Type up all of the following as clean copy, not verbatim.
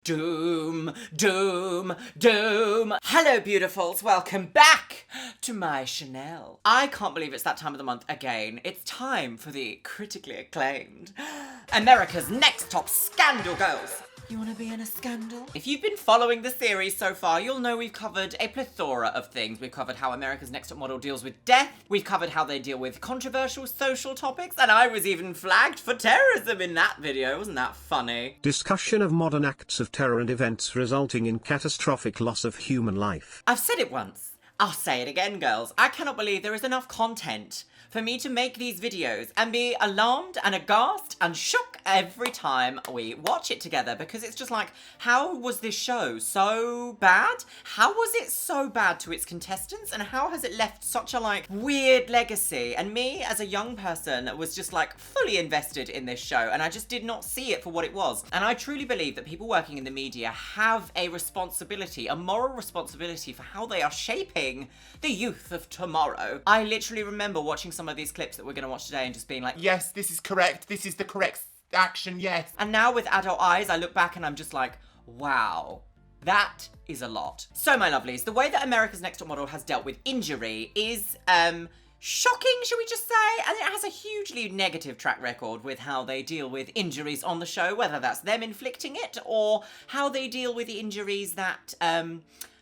Doom, doom, doom. Hello, beautifuls. Welcome back to my Chanel. I can't believe it's that time of the month again. It's time for the critically acclaimed America's Next Top Scandal Girls. You want to be in a scandal? If you've been following the series so far, you'll know we've covered a plethora of things. We've covered how America's Next Top Model deals with death. We've covered how they deal with controversial social topics. And I was even flagged for terrorism in that video. Wasn't that funny? Discussion of modern acts of terror and events resulting in catastrophic loss of human life. I've said it once. I'll say it again, girls. I cannot believe there is enough content for me to make these videos and be alarmed and aghast and shocked every time we watch it together, because it's just like, how was this show so bad? How was it so bad to its contestants, and how has it left such a weird legacy? And me as a young person was just fully invested in this show, and I just did not see it for what it was. And I truly believe that people working in the media have a responsibility, a moral responsibility for how they are shaping the youth of tomorrow. I literally remember watching some of these clips that we're going to watch today and just being like, yes, this is correct. This is the correct action, yes. And now with adult eyes, I look back and I'm just like, wow, that is a lot. So my lovelies, the way that America's Next Top Model has dealt with injury is shocking, should we just say? And it has a hugely negative track record with how they deal with injuries on the show, whether that's them inflicting it or how they deal with the injuries that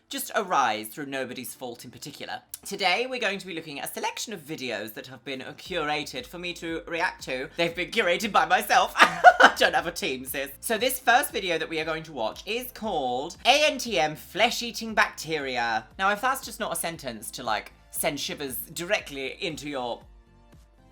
just arise through nobody's fault in particular. Today, we're going to be looking at a selection of videos that have been curated for me to react to. They've been curated by myself. I don't have a team, sis. So this first video that we are going to watch is called ANTM Flesh-Eating Bacteria. Now, if that's just not a sentence to send shivers directly into your...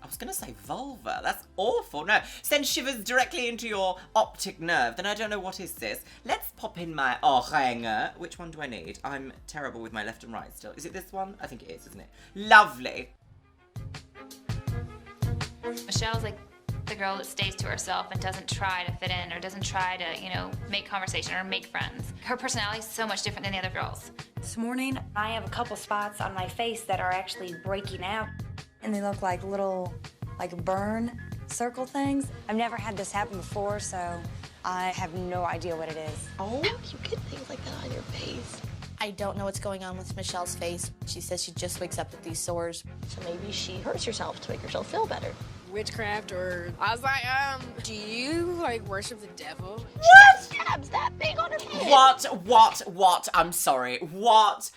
I was going to say vulva. That's awful. No, send shivers directly into your optic nerve. Then I don't know what is this. Let's pop in my orange. Which one do I need? I'm terrible with my left and right still. Is it this one? I think it is, isn't it? Lovely. Michelle's the girl that stays to herself and doesn't try to fit in or doesn't try to, make conversation or make friends. Her personality is so much different than the other girls. This morning, I have a couple spots on my face that are actually breaking out. And they look like little, burn circle things. I've never had this happen before, so I have no idea what it is. Oh, you get things like that on your face. I don't know what's going on with Michelle's face. She says she just wakes up with these sores. So maybe she hurts herself to make herself feel better. Witchcraft or... I was like, do you, worship the devil? What? Abs that big on her head. What? I'm sorry. What?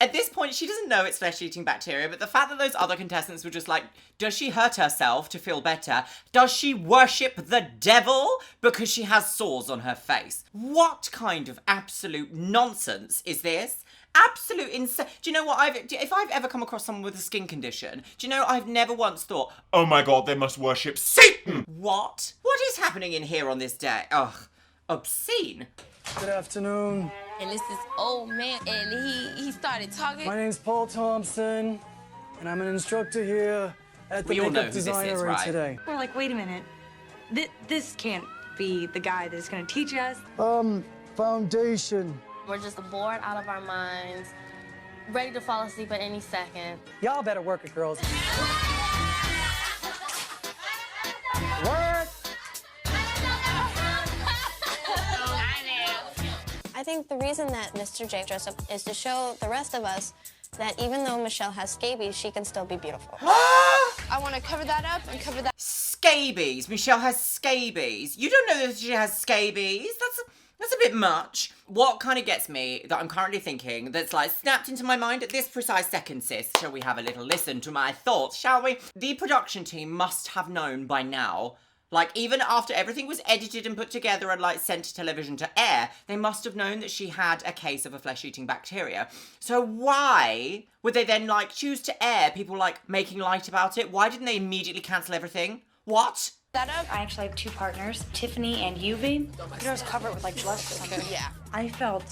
At this point, she doesn't know it's flesh-eating bacteria, but the fact that those other contestants were just like, does she hurt herself to feel better? Does she worship the devil because she has sores on her face? What kind of absolute nonsense is this? Absolute insane. Do you know what? If I've ever come across someone with a skin condition, do you know I've never once thought, oh my god, they must worship Satan! What? What is happening in here on this day? Ugh, obscene. Good afternoon. And this is old man, and he started talking. My name's Paul Thompson, and I'm an instructor here at the Makeup Designery today. We're like, wait a minute. This can't be the guy that's going to teach us. Foundation. We're just bored out of our minds, ready to fall asleep at any second. Y'all better work it, girls. Work! I think the reason that Mr. J dressed up is to show the rest of us that even though Michelle has scabies, she can still be beautiful. I want to cover that up and cover that. Scabies. Michelle has scabies. You don't know that she has scabies. That's a bit much. What kind of gets me, that I'm currently thinking, that's snapped into my mind at this precise second, sis. Shall we have a little listen to my thoughts, shall we? The production team must have known by now, even after everything was edited and put together and, sent to television to air, they must have known that she had a case of a flesh-eating bacteria. So why would they then, choose to air people, making light about it? Why didn't they immediately cancel everything? What? I actually have two partners, Tiffany and Yuvi. They was covered with, blush or something. Yeah. I felt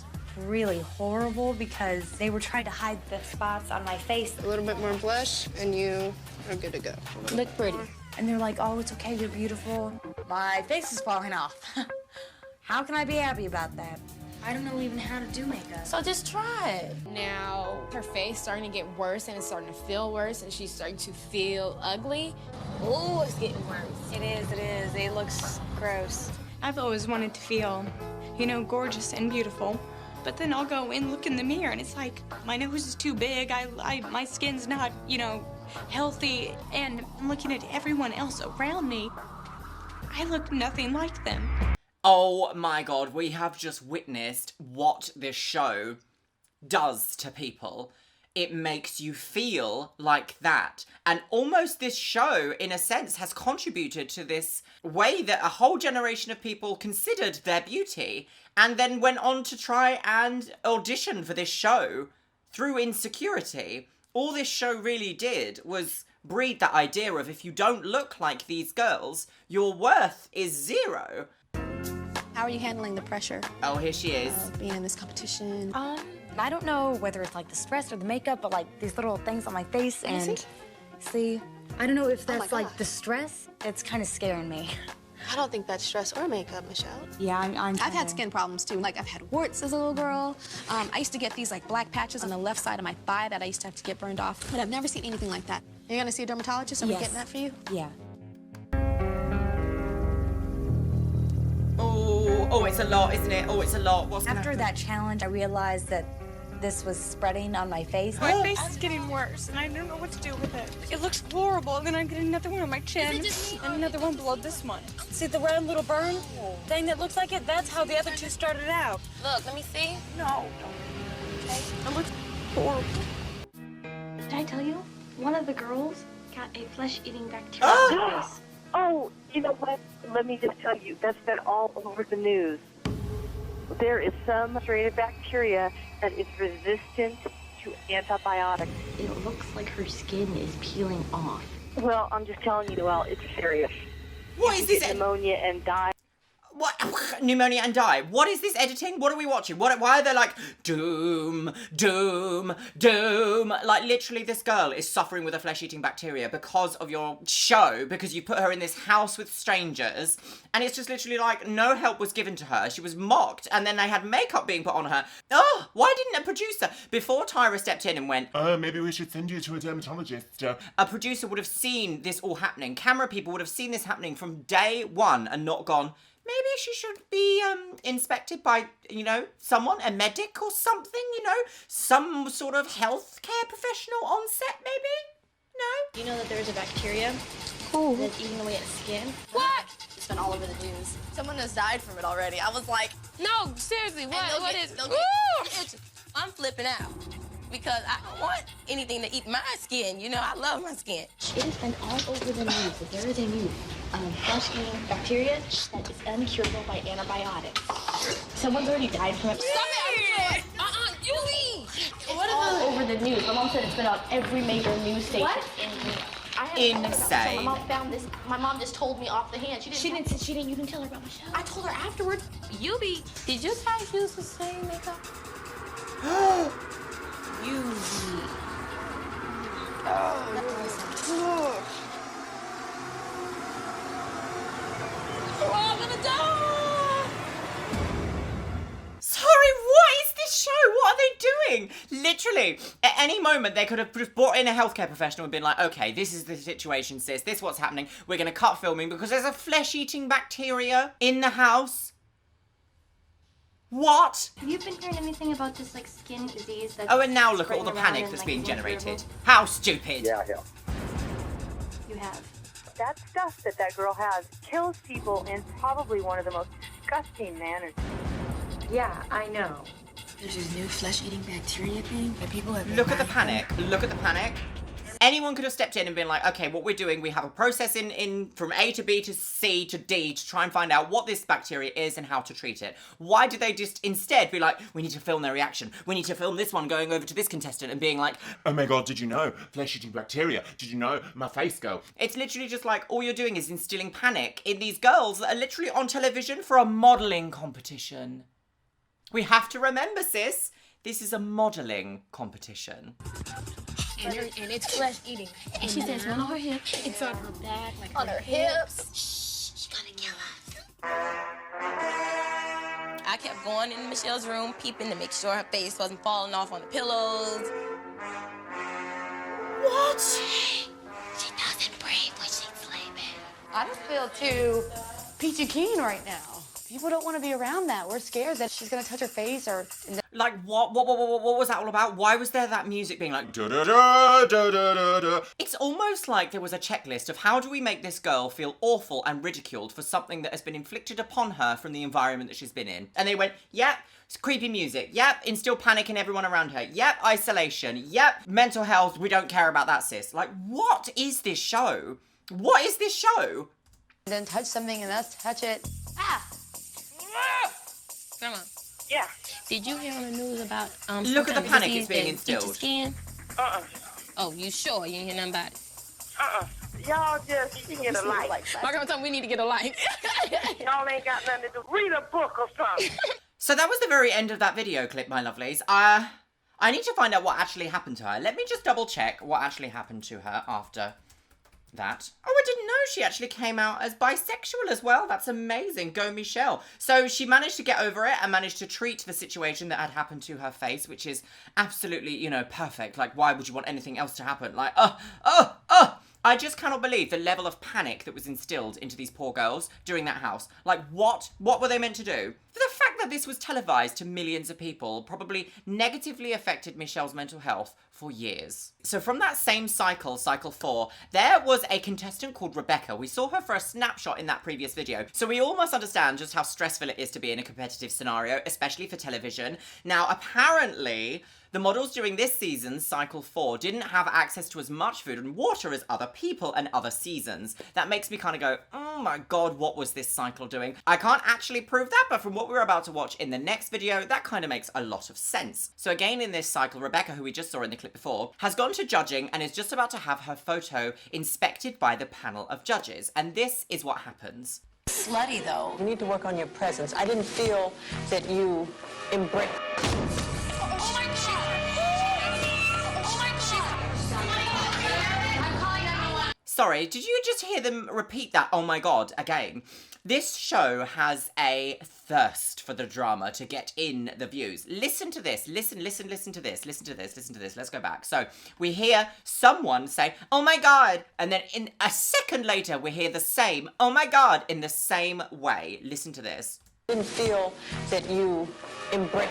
really horrible because they were trying to hide the spots on my face. A little bit more blush, and you are good to go. Look pretty. And they're like, oh, it's okay, you're beautiful. My face is falling off. How can I be happy about that? I don't know even how to do makeup. So just try it. Now, her face starting to get worse, and it's starting to feel worse, and she's starting to feel ugly. Ooh, it's getting worse. It is. It looks Gross. I've always wanted to feel, gorgeous and beautiful. But then I'll go and look in the mirror and it's like, my nose is too big, my skin's not, healthy, and I'm looking at everyone else around me. I look nothing like them. Oh my God, we have just witnessed what this show does to people. It makes you feel like that. And almost this show, in a sense, has contributed to this way that a whole generation of people considered their beauty and then went on to try and audition for this show through insecurity. All this show really did was breed that idea of if you don't look like these girls, your worth is zero. How are you handling the pressure? Oh, here she is. Being in this competition. I don't know whether it's like the stress or the makeup, but like these little things on my face and see, I don't know if that's like the stress. It's kind of scaring me. I don't think that's stress or makeup, Michelle. Yeah, I've had skin problems too. Like I've had warts as a little girl. I used to get these like black patches on the left side of my thigh that I used to have to get burned off. But I've never seen anything like that. You're gonna see a dermatologist? Are we getting that for you? Yeah. Oh, it's a lot, isn't it? Oh, it's a lot. What's gonna After happen? that challenge, I realized that this was spreading on my face. My face is getting worse, and I don't know what to do with it. It looks horrible, and then I get another one on my chin, and another one below this one. See the round little burn thing that looks like it? That's how the other two started out. Look, let me see. No. Okay. It looks horrible. Did I tell you? One of the girls got a flesh-eating bacteria in her face. Oh, you know what? Let me just tell you, that's been all over the news. There is some Luxeria bacteria that is resistant to antibiotics. It looks like her skin is peeling off. Well, I'm just telling you, Noelle, it's serious. What is this? Pneumonia and die. What? Pneumonia and die. What is this editing? What are we watching? Why are they like, doom, doom, doom? Like, literally, this girl is suffering with a flesh-eating bacteria because of your show, because you put her in this house with strangers, and it's just literally like, no help was given to her. She was mocked, and then they had makeup being put on her. Oh, why didn't a producer, before Tyra stepped in and went, maybe we should send you to a dermatologist. A producer would have seen this all happening. Camera people would have seen this happening from day one and not gone, maybe she should be inspected by, someone, a medic or something, some sort of healthcare professional on set, maybe? No? You know that there's a bacteria that's eating away at skin? What? It's been all over the news. Someone has died from it already. I was like, no, seriously, what is it? I'm flipping out because I don't want anything to eat my skin. I love my skin. It has been all over the news that there is a new flesh-eating bacteria that is uncurable by antibiotics. Someone's already died from it. Stop it! You leave! It's all over the news. My mom said it's been on every major news station in Insane. So my mom found this. My mom just told me off the hand. She didn't. You didn't tell her about Michelle. I told her afterwards. Did your guys use the same makeup? I'm gonna die! Sorry, what is this show? What are they doing? Literally, at any moment, they could have just brought in a healthcare professional and been like, okay, this is the situation, sis. This is what's happening. We're going to cut filming because there's a flesh-eating bacteria in the house. What? Have you been hearing anything about this skin disease? That's Oh, and now look at all the spreading around panic and, that's being is generated. incurable? How stupid. Yeah. You have. That stuff that girl has kills people in probably one of the most disgusting manners. Yeah, I know. There's this new flesh-eating bacteria thing that people have. Look at the panic. Look at the panic. Anyone could have stepped in and been like, okay, what we're doing, we have a process in from A to B to C to D to try and find out what this bacteria is and how to treat it. Why did they just instead be like, we need to film their reaction. We need to film this one going over to this contestant and being like, oh my God, did you know? Flesh-eating bacteria. Did you know? My face girl. It's literally just like, all you're doing is instilling panic in these girls that are literally on television for a modelling competition. We have to remember, sis, this is a modelling competition. And it's flesh eating. And she says one on her hip, it's on her back, like on her hips. Shh, she's gonna kill us. I kept going in Michelle's room, peeping to make sure her face wasn't falling off on the pillows. What? She doesn't breathe when she's sleeping. I just feel too peachy keen right now. People don't want to be around that. We're scared that she's gonna touch her face or. Like what was that all about? Why was there that music being like da da da da da da da? It's almost like there was a checklist of how do we make this girl feel awful and ridiculed for something that has been inflicted upon her from the environment that she's been in. And they went, yep, it's creepy music. Yep, instill panic in everyone around her. Yep, isolation. Yep, mental health. We don't care about that, sis. Like, what is this show? What is this show? Then touch something and let's touch it. Ah! Come on. Yeah. Did you hear on the news about Look at the panic it's being instilled. Skin? Oh, you sure? You ain't hear nothing about it? Y'all just get a light. My girl told me we need to get a light. Y'all ain't got nothing to do. Read a book or something. So that was the very end of that video clip, my lovelies. I need to find out what actually happened to her. Let me just double check what actually happened to her after that. Oh, I didn't know she actually came out as bisexual as well. That's amazing. Go Michelle. So she managed to get over it and managed to treat the situation that had happened to her face, which is absolutely, you know, perfect. Like, why would you want anything else to happen? Like, I just cannot believe the level of panic that was instilled into these poor girls during that house. Like, what were they meant to do? The fact that this was televised to millions of people probably negatively affected Michelle's mental health for years. So from that same cycle 4, there was a contestant called Rebecca. We saw her for a snapshot in that previous video. So we all must understand just how stressful it is to be in a competitive scenario, especially for television. Now, apparently, the models during this season's cycle 4 didn't have access to as much food and water as other people and other seasons. That makes me kind of go, oh my god, what was this cycle doing? I can't actually prove that, but from what we're about to watch in the next video, that kind of makes a lot of sense. So again in this cycle, Rebecca, who we just saw in the clip before, has gone to judging and is just about to have her photo inspected by the panel of judges. And this is what happens. Slutty though. You need to work on your presence. I didn't feel that you embraced. Sorry, did you just hear them repeat that, oh my god, again? This show has a thirst for the drama to get in the views. Listen to this, listen to this, let's go back. So, we hear someone say, oh my god, and then in a second later, we hear the same, oh my god, in the same way. Listen to this. I didn't feel that you embraced.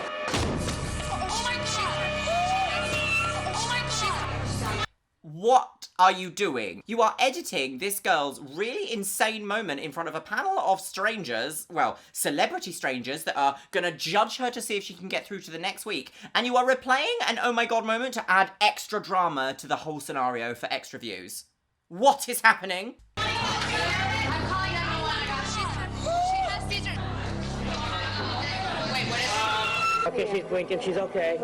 What are you doing? You are editing this girl's really insane moment in front of a panel of strangers, well, celebrity strangers that are gonna judge her to see if she can get through to the next week. And you are replaying an oh my god moment to add extra drama to the whole scenario for extra views. What is happening? Okay, she's blinking, she's okay.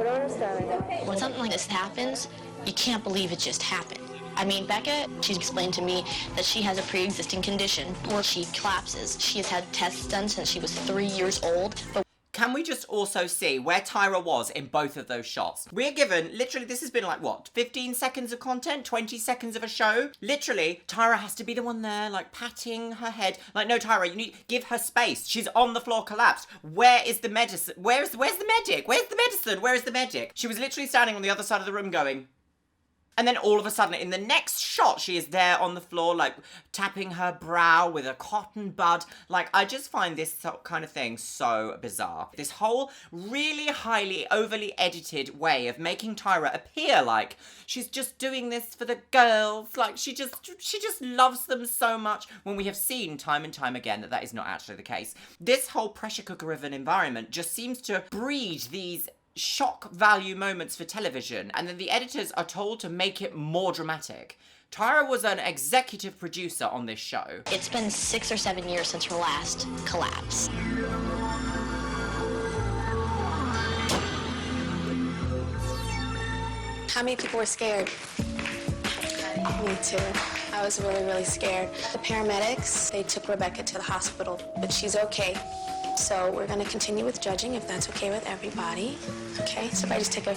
When something like this happens, you can't believe it just happened. I mean, Becca, she's explained to me that she has a pre-existing condition where she collapses. She has had tests done since she was 3 years old. But can we just also see where Tyra was in both of those shots? We're given, literally, this has been like, what, 15 seconds of content? 20 seconds of a show? Literally, Tyra has to be the one there, like, patting her head. Like, no, Tyra, you need, give her space. She's on the floor collapsed. Where is the medicine? Where's the medic? Where's the medicine? Where is the medic? She was literally standing on the other side of the room going... And then all of a sudden, in the next shot, she is there on the floor, like, tapping her brow with a cotton bud. Like, I just find this kind of thing so bizarre. This whole really highly, overly edited way of making Tyra appear like she's just doing this for the girls. Like, she just loves them so much, when we have seen time and time again that that is not actually the case. This whole pressure cooker of an environment just seems to breed these shock value moments for television, and then the editors are told to make it more dramatic. Tyra was an executive producer on this show. it's been 6 or 7 years since her last collapse. How many people were scared? Me too. I was really, really scared. The paramedics, they took Rebecca to the hospital, but she's okay. So we're gonna continue with judging if that's okay with everybody. Okay, so if I just take a...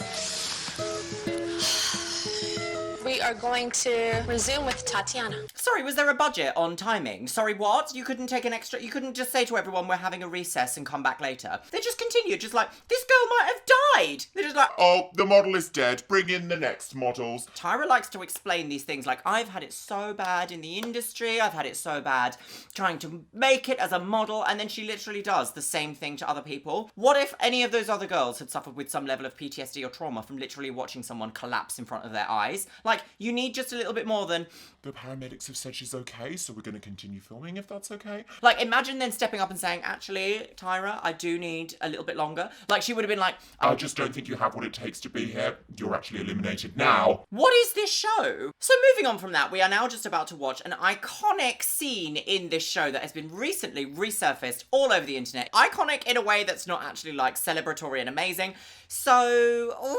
are going to resume with Tatiana. Sorry, was there a budget on timing? Sorry, what? You couldn't take an extra... You couldn't just say to everyone, we're having a recess and come back later. They just continued, just like, this girl might have died. They're just like... Oh, the model is dead. Bring in the next models. Tyra likes to explain these things like, I've had it so bad in the industry. I've had it so bad trying to make it as a model. And then she literally does the same thing to other people. What if any of those other girls had suffered with some level of PTSD or trauma from literally watching someone collapse in front of their eyes? Like, you need just a little bit more than... The paramedics have said she's okay, so we're going to continue filming if that's okay. Like, imagine then stepping up and saying, actually, Tyra, I do need a little bit longer. Like, she would have been like... I just don't think you have what it takes to be here. You're actually eliminated now. What is this show? So moving on from that, we are now just about to watch an iconic scene in this show that has been recently resurfaced all over the internet. Iconic in a way that's not actually, like, celebratory and amazing. So... Ooh.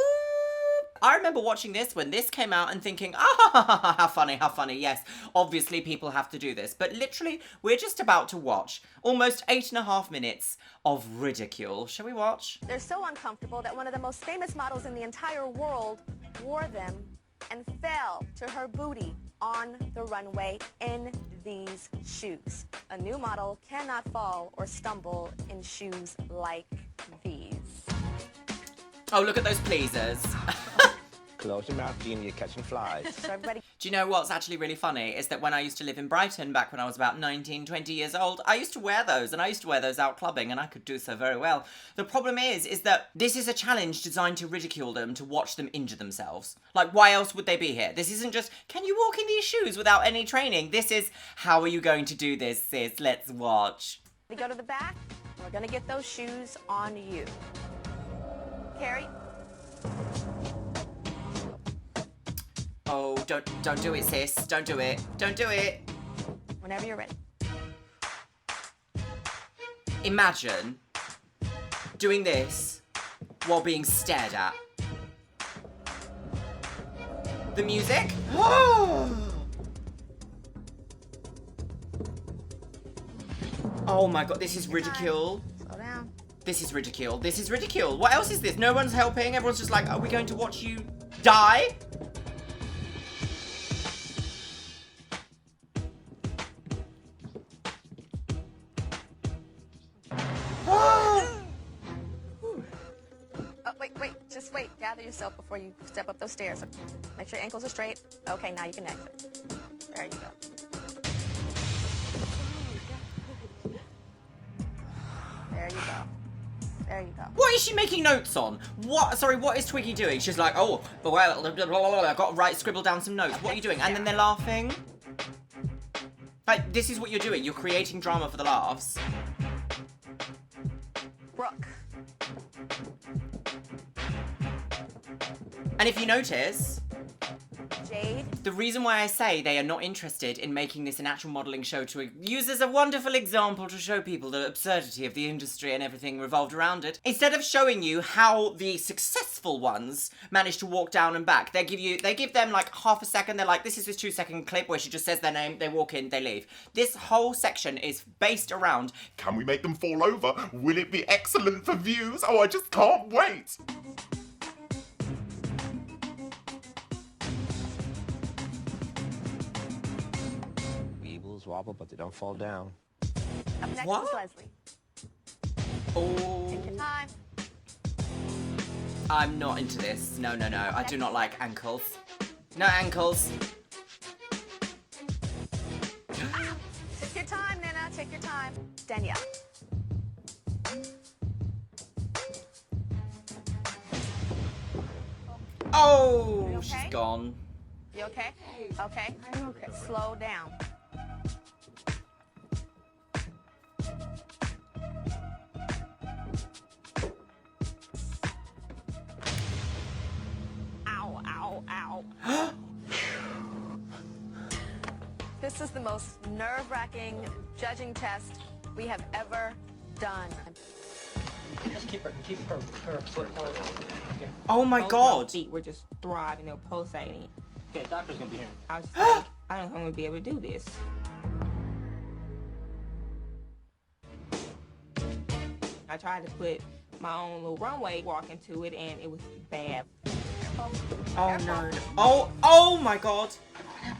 I remember watching this when this came out and thinking, how funny, yes. Obviously, people have to do this. But literally, we're just about to watch almost 8.5 minutes of ridicule. Shall we watch? They're so uncomfortable that one of the most famous models in the entire world wore them and fell to her booty on the runway in these shoes. A new model cannot fall or stumble in shoes like these. Oh, look at those pleasers. Close your mouth, Gina, you're catching flies. Do you know what's actually really funny? Is that when I used to live in Brighton, back when I was about 19, 20 years old, I used to wear those, and I used to wear those out clubbing, and I could do so very well. The problem is that this is a challenge designed to ridicule them, to watch them injure themselves. Like, why else would they be here? This isn't just, can you walk in these shoes without any training? This is, how are you going to do this, sis? Let's watch. We go to the back, we're gonna get those shoes on you. Carrie? Oh, don't do it, sis. Don't do it. Don't do it. Whenever you're ready. Imagine doing this while being stared at. The music? Oh my god, this is ridicule. Slow down. This is ridicule. This is ridicule. What else is this? No one's helping. Everyone's just like, are we going to watch you die? Just wait. Gather yourself before you step up those stairs. Make sure your ankles are straight. Okay, now you can exit. There you go. There you go. There you go. What is she making notes on? What? Sorry, what is Twiggy doing? She's like, oh, but well, blah, blah, blah, I've got to scribble down some notes. What are you doing? And then they're laughing. Like, this is what you're doing. You're creating drama for the laughs. Brooke. And if you notice, Jade. The reason why I say they are not interested in making this an actual modelling show to use as a wonderful example to show people the absurdity of the industry and everything revolved around it, instead of showing you how the successful ones manage to walk down and back, they give them like half a second. They're like, this is this 2-second clip where she just says their name, they walk in, they leave. This whole section is based around, can we make them fall over? Will it be excellent for views? Oh, I just can't wait. Wobble, but they don't fall down. Up next What? is Leslie. oh, Take your time. I'm not into this. No. I do not like ankles. No ankles. Take your time, Nana. Take your time. Danielle. Oh, You okay? she's gone. You okay? Okay. I'm okay. Slow down. Ow, ow, ow. This is the most nerve-wracking judging test we have ever done. Just keep her foot on. Okay. Oh my Both god. feet were just throbbing or pulsating. Okay, doctor's gonna be here. I was like, I don't know if I'm gonna be able to do this. I tried to put my own little runway walk into it, and it was bad. Oh no. Oh my god. I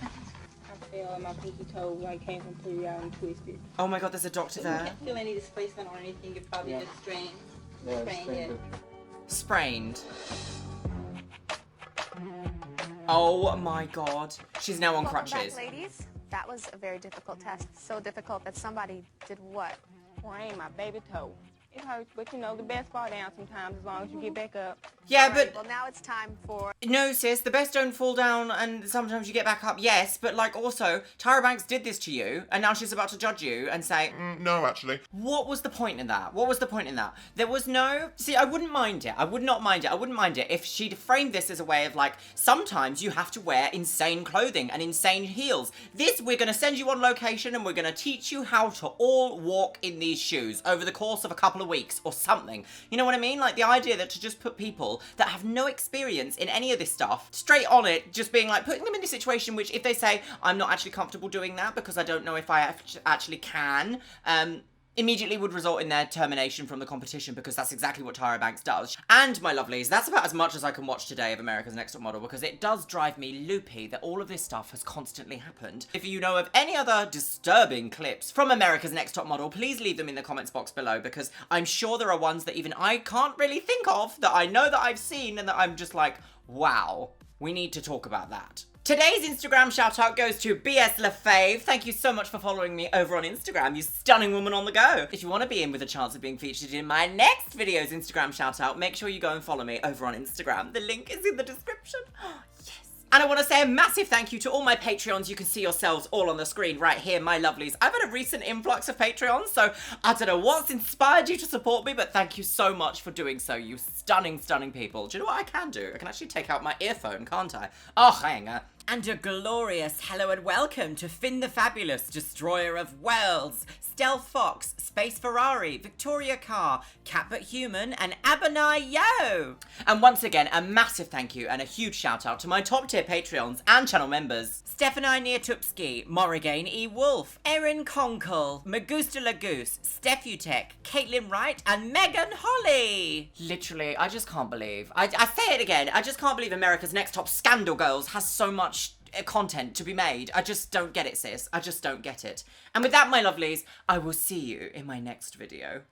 fell and my pinky toe came completely out and twisted. Oh my god, there's a doctor there. I don't feel any displacement or anything. It's probably just strained. Sprained. Oh my god. She's now on Welcome crutches. back, ladies. That was a very difficult test. So difficult that somebody did what? Sprained my baby toe. It hurts, but you know, the best fall down sometimes as long as you get back up. Yeah, All right, but... well, now it's time for... No, sis, the best don't fall down and sometimes you get back up, yes, but like also, Tyra Banks did this to you and now she's about to judge you and say... No, actually. What was the point in that? What was the point in that? There was no... See, I wouldn't mind it. I would not mind it. I wouldn't mind it if she'd framed this as a way of like, sometimes you have to wear insane clothing and insane heels. This, we're going to send you on location and we're going to teach you how to all walk in these shoes over the course of a couple of weeks or something. You know what I mean? Like the idea that to just put people that have no experience in any of this stuff straight on it, just being like putting them in a situation which if they say I'm not actually comfortable doing that because I don't know if I actually can, immediately would result in their termination from the competition because that's exactly what Tyra Banks does. And my lovelies, that's about as much as I can watch today of America's Next Top Model because it does drive me loopy that all of this stuff has constantly happened. If you know of any other disturbing clips from America's Next Top Model, please leave them in the comments box below because I'm sure there are ones that even I can't really think of that I know that I've seen and that I'm just like, wow, we need to talk about that. Today's Instagram shout out goes to BS LaFave. Thank you so much for following me over on Instagram, you stunning woman on the go. If you want to be in with a chance of being featured in my next video's Instagram shout out, make sure you go and follow me over on Instagram. The link is in the description. And I want to say a massive thank you to all my Patreons. You can see yourselves all on the screen right here, my lovelies. I've had a recent influx of Patreons, so I don't know what's inspired you to support me, but thank you so much for doing so, you stunning, stunning people. Do you know what I can do? I can actually take out my earphone, can't I? Oh, hang on. And a glorious hello and welcome to Finn the Fabulous, Destroyer of Worlds, Stealth Fox, Space Ferrari, Victoria Carr, Cat But Human, and Abanai Yo! And once again, a massive thank you and a huge shout out to my top tier Patreons and channel members. Stephanie Niatupski, Morrigan E. Wolf, Erin Conkle, Magusta Lagoose, Stephutek, Caitlin Wright, and Megan Holly. Literally, I just can't believe. I say it again, I just can't believe America's Next Top Scandal Girls has so much content to be made. I just don't get it, sis. I just don't get it. And with that, my lovelies, I will see you in my next video.